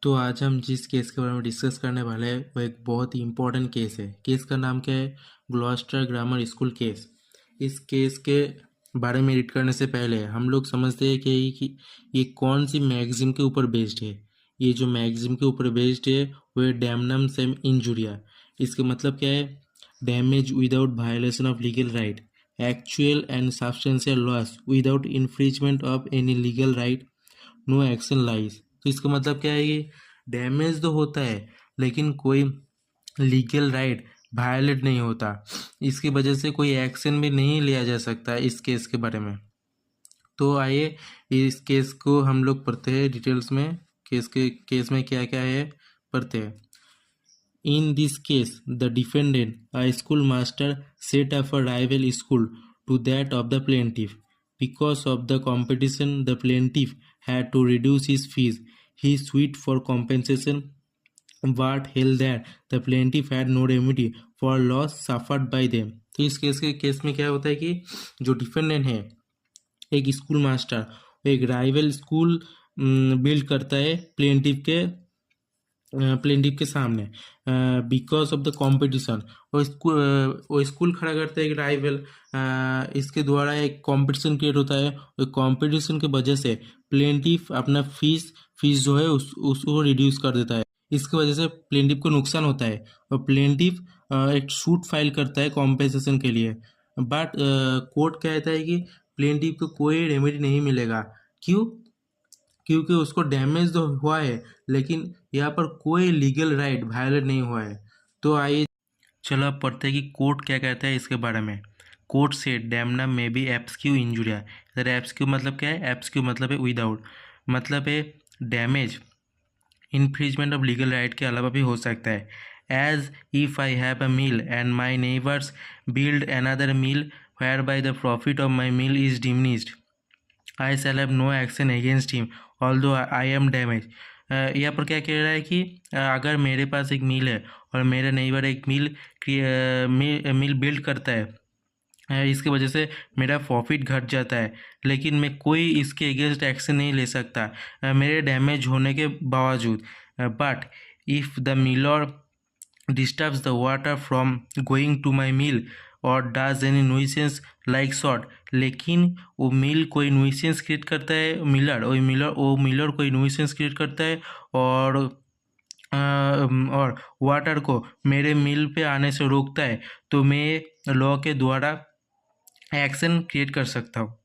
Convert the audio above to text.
तो आज हम जिस केस के बारे में डिस्कस करने वाले हैं वो एक बहुत ही इम्पोर्टेंट केस है। केस का नाम क्या है? Gloster grammar school case. इस केस के बारे में रीड करने से पहले हम लोग समझते हैं कि ये कौन सी मैगजीन के ऊपर बेस्ड है। ये जो मैगजीन के ऊपर बेस्ड है वो है डैमनम सेम इंजुरिया। इसका मतलब क्या है? Damage without violation of legal right, actual and substantial loss without infringement of any legal right, no action lies. तो इसका मतलब क्या है कि डैमेज तो होता है लेकिन कोई लीगल राइट वायलेट नहीं होता। इसकी वजह से कोई एक्शन भी नहीं लिया जा सकता इस केस के बारे में। तो आइए इस केस को हम लोग पढ़ते हैं डिटेल्स में। केस में क्या क्या है पढ़ते हैं। In this case, the defendant, a schoolmaster, set up a rival school to that of the plaintiff. Because of the competition, the plaintiff had to reduce his fees. He sued for compensation but held that the plaintiff had no remedy for loss suffered by them. तो इस case में क्या होता है कि जो defendant है एक स्कूल मास्टर एक राइवल स्कूल बिल्ड करता है प्लेंटिफ के सामने बिकॉज ऑफ द कंपटीशन। वो स्कूल खड़ा करता है एक राइवल। इसके द्वारा एक कंपटीशन क्रिएट होता है। और कंपटीशन के वजह से प्लेंटिफ अपना फीस जो है उसको रिड्यूस कर देता है। इसकी वजह से प्लेंटिफ को नुकसान होता है और प्लेंटिफ एक सूट फाइल करता है कॉम्पेंसेशन के लिए। बट कोर्ट कहता है कि प्लेंटिफ को कोई रेमेडी नहीं मिलेगा। क्यों? क्योंकि उसको डैमेज तो हुआ है लेकिन यहाँ पर कोई लीगल राइट वायलेट नहीं हुआ है। तो आइए चलो अब पढ़ते हैं कि कोर्ट क्या कहता है इसके बारे में। कोर्ट से डैमनम में भी एब्सक्यू इंजुरिया। इधर एब्सक्यू मतलब क्या है? एब्सक्यू मतलब है विदाउट, मतलब है damage infringement of legal right के अलावा भी हो सकता है। As if I have a mill and my neighbours build another mill whereby the profit of my mill is diminished, I shall have no action against him although I am damage. यहाँ पर क्या कह रहा है कि अगर मेरे पास एक मील है और मेरा नेबर एक मील बिल्ड करता है, इसकी वजह से मेरा प्रॉफिट घट जाता है लेकिन मैं कोई इसके अगेंस्ट एक्शन नहीं ले सकता मेरे डैमेज होने के बावजूद। But if the Miller disturbs the water from going to my mill or does any nuisance like sort, लेकिन वो मिल कोई nuisance क्रिएट करता है, मिलर कोई nuisance क्रिएट करता है और वाटर को मेरे मिल पे आने से रोकता है, तो मैं लॉ के द्वारा एक्शन क्रिएट कर सकता हूँ।